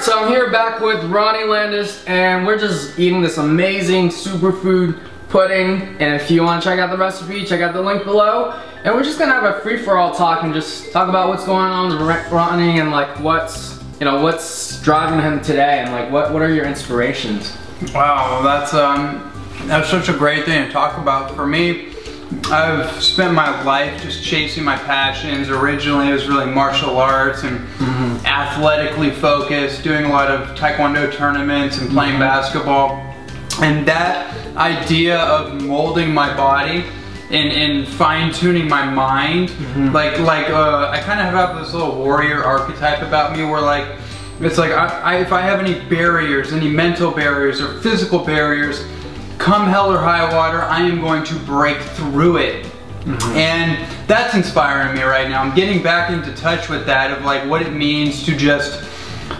So I'm here back with Ronnie Landis, and we're just eating this amazing superfood pudding. And if you want to check out the recipe, check out the link below. And we're just gonna have a free-for-all talk and just talk about what's going on with Ronnie and like what's driving him today, and like what are your inspirations? Wow, well, that's such a great thing to talk about. For me, I've spent my life just chasing my passions. Originally, it was really martial arts and athletically focused, doing a lot of taekwondo tournaments and playing basketball. And that idea of molding my body and fine-tuning my mind, I kind of have this little warrior archetype about me, where like, it's like if I have any barriers, any mental barriers or physical barriers, come hell or high water, I am going to break through it. And that's inspiring me right now. I'm getting back into touch with that, of like what it means to just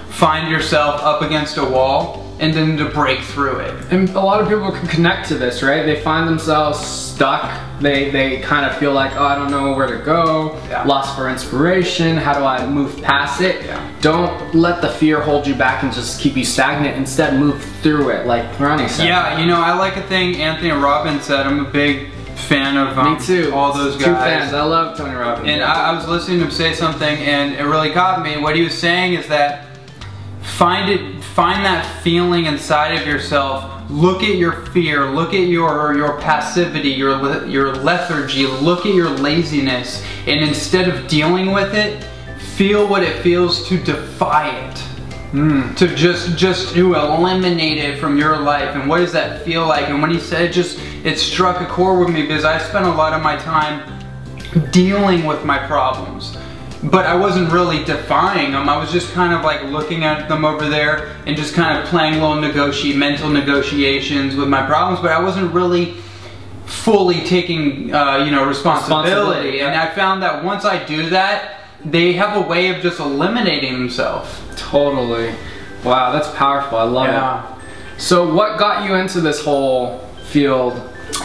find yourself up against a wall and then to break through it. And a lot of people can connect to this, right? They find themselves stuck. They kind of feel like, oh, I don't know where to go, lost for inspiration, how do I move past it? Don't let the fear hold you back and just keep you stagnant. Instead, move through it, like Ronnie said. Yeah, you know, I like a thing Anthony Robbins said. I'm a big fan of Me too. all those guys. Two fans. I love Tony Robbins. And I was listening to him say something, and it really got me. What he was saying is that find that feeling inside of yourself. Look at your fear, look at your passivity, your lethargy, look at your laziness, and instead of dealing with it, feel what it feels to defy it. To just to eliminate it from your life. And what does that feel like? And when he said it struck a chord with me, because I spent a lot of my time dealing with my problems, but I wasn't really defying them. I was just kind of like looking at them over there and just kind of playing little mental negotiations with my problems, but I wasn't really fully taking responsibility. And I found that once I do that, they have a way of just eliminating themselves. Totally. Wow, that's powerful. I love it. So what got you into this whole field?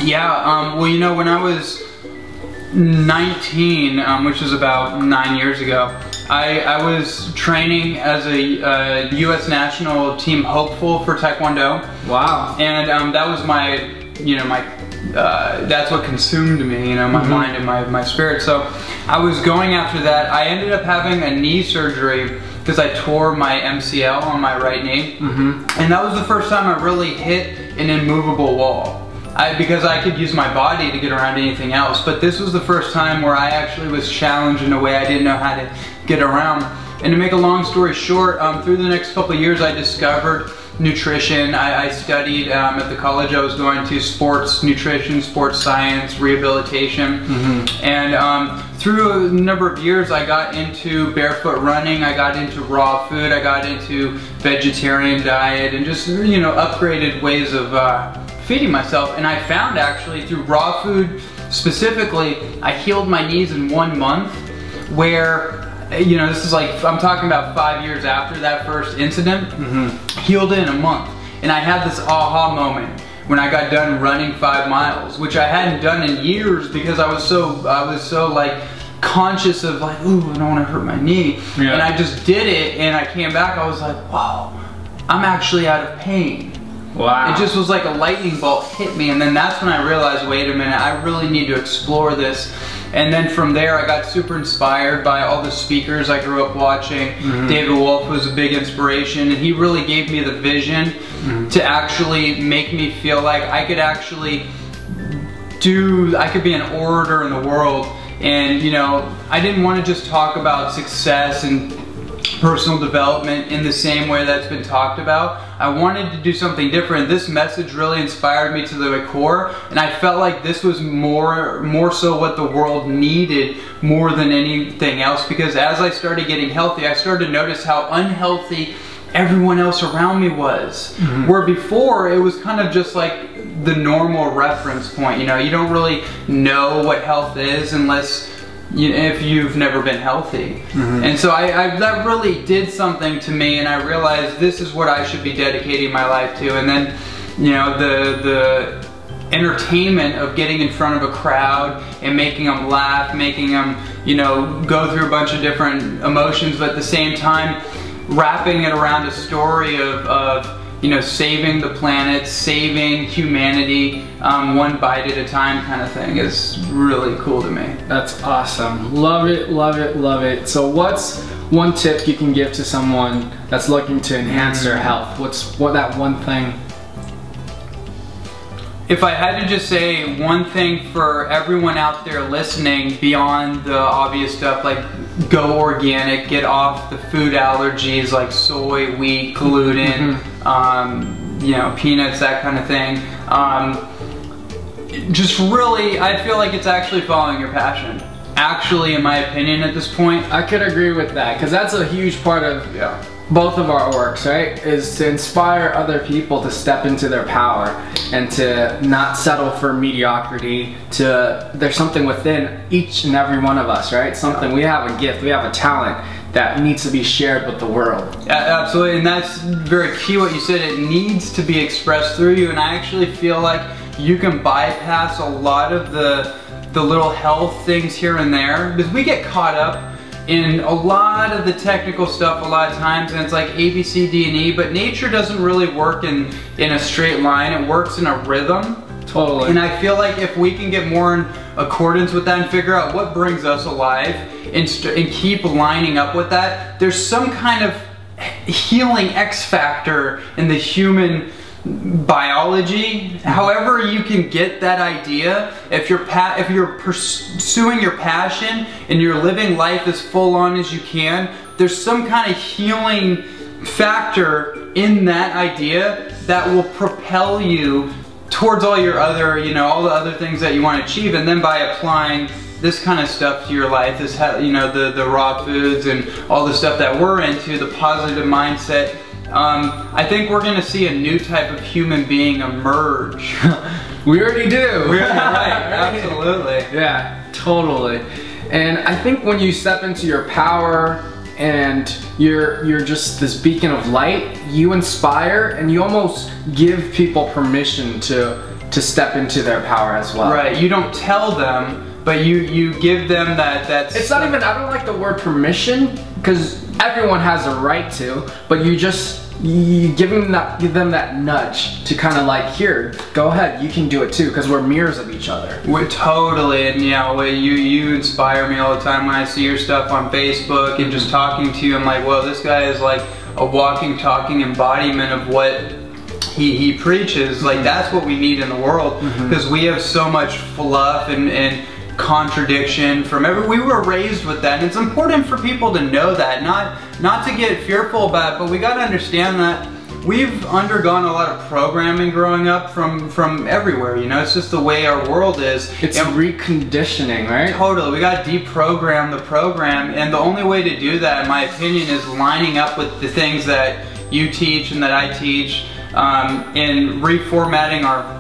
Well, you know, when I was 19, which was about 9 years ago, I was training as a U.S. national team hopeful for Taekwondo. Wow. And that was my, that's what consumed me, my mind and my spirit. So I was going after that. I ended up having a knee surgery because I tore my MCL on my right knee. And that was the first time I really hit an immovable wall. Because I could use my body to get around anything else, but this was the first time where I actually was challenged in a way I didn't know how to get around. And to make a long story short, through the next couple of years I discovered nutrition. I studied at the college I was going to, sports nutrition, sports science, rehabilitation. And through a number of years I got into barefoot running, I got into raw food, I got into vegetarian diet, and just upgraded ways of feeding myself. And I found, actually, through raw food specifically, I healed my knees in 1 month, where, this is like, I'm talking about 5 years after that first incident, healed it in a month. And I had this aha moment when I got done running 5 miles, which I hadn't done in years, because I was so like conscious of like, ooh, I don't want to hurt my knee. And I just did it, and I came back, I was like, whoa, I'm actually out of pain. Wow. It just was like a lightning bolt hit me, and then that's when I realized, wait a minute, I really need to explore this. And then from there I got super inspired by all the speakers I grew up watching. David Wolf was a big inspiration, and he really gave me the vision to actually make me feel like I could actually I could be an orator in the world. And I didn't want to just talk about success and personal development in the same way that's been talked about. I wanted to do something different. This message really inspired me to the core, and I felt like this was more so what the world needed more than anything else, because as I started getting healthy, I started to notice how unhealthy everyone else around me was. Where before, it was kind of just like the normal reference point. You don't really know what health is unless if you've never been healthy. And so that really did something to me, and I realized this is what I should be dedicating my life to. And then, the entertainment of getting in front of a crowd and making them laugh, making them, go through a bunch of different emotions, but at the same time, wrapping it around a story of you know, saving the planet, saving humanity, one bite at a time kind of thing is really cool to me. That's awesome. Love it, love it, love it. So what's one tip you can give to someone that's looking to enhance their health? What that one thing? If I had to just say one thing for everyone out there listening, beyond the obvious stuff like go organic, get off the food allergies like soy, wheat, gluten, you know, peanuts, that kind of thing. Just really, I feel like it's actually following your passion. Actually, in my opinion at this point. I could agree with that, because that's a huge part of both of our works, right? Is to inspire other people to step into their power and to not settle for mediocrity. There's something within each and every one of us, right? Something, we have a gift, we have a talent that needs to be shared with the world. Yeah, absolutely, and that's very key what you said. It needs to be expressed through you, and I actually feel like you can bypass a lot of the little health things here and there, because we get caught up in a lot of the technical stuff a lot of times, and it's like A, B, C, D, and E, but nature doesn't really work in a straight line. It works in a rhythm. Totally. And I feel like if we can get more in accordance with that and figure out what brings us alive and keep lining up with that, there's some kind of healing X factor in the human biology. However you can get that idea, if you're pursuing your passion and you're living life as full on as you can, there's some kind of healing factor in that idea that will propel you towards all your other, you know, all the other things that you want to achieve. And then by applying this kind of stuff to your life, this, you know, the raw foods and all the stuff that we're into, the positive mindset, I think we're gonna see a new type of human being emerge. We already do. Right, absolutely. Yeah, totally. And I think when you step into your power and you're just this beacon of light, you inspire and you almost give people permission to step into their power as well. Right, you don't tell them, but you give them that. It's not even, I don't like the word permission, because everyone has a right to, but you give them that nudge to kind of like, here, go ahead, you can do it too, because we're mirrors of each other. We're totally, and you know, you inspire me all the time when I see your stuff on Facebook and just talking to you. I'm like, well, this guy is like a walking, talking embodiment of what he preaches. Like, that's what we need in the world, because we have so much fluff and contradiction from we were raised with that, and it's important for people to know that, not to get fearful about it, but we got to understand that we've undergone a lot of programming growing up from everywhere, you know. It's just the way our world is. It's reconditioning, right? Totally. We got to deprogram the program, and the only way to do that, in my opinion, is lining up with the things that you teach and that I teach, and reformatting our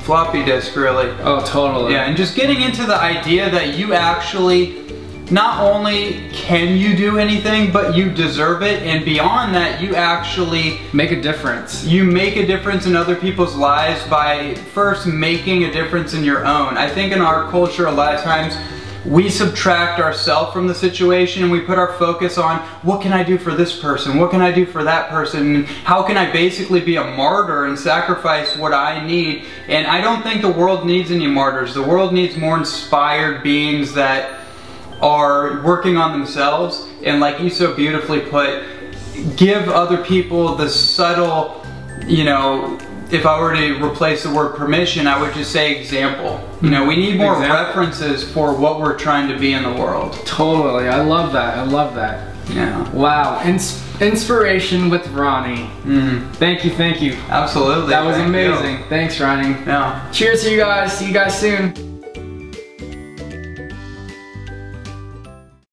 floppy disk, really. Oh, totally. Yeah, and just getting into the idea that you actually, not only can you do anything, but you deserve it, and beyond that, you actually make a difference. You make a difference in other people's lives by first making a difference in your own. I think in our culture, a lot of times, we subtract ourselves from the situation and we put our focus on, what can I do for this person? What can I do for that person? And how can I basically be a martyr and sacrifice what I need? And I don't think the world needs any martyrs. The world needs more inspired beings that are working on themselves, and like you so beautifully put, give other people the subtle, you know, if I were to replace the word permission, I would just say example. You know, we need more references for what we're trying to be in the world. Totally, I love that, I love that. Yeah. Wow, inspiration with Ronnie. Thank you, thank you. Absolutely. That was amazing. Thanks, Ronnie. Yeah. Cheers to you guys, see you guys soon.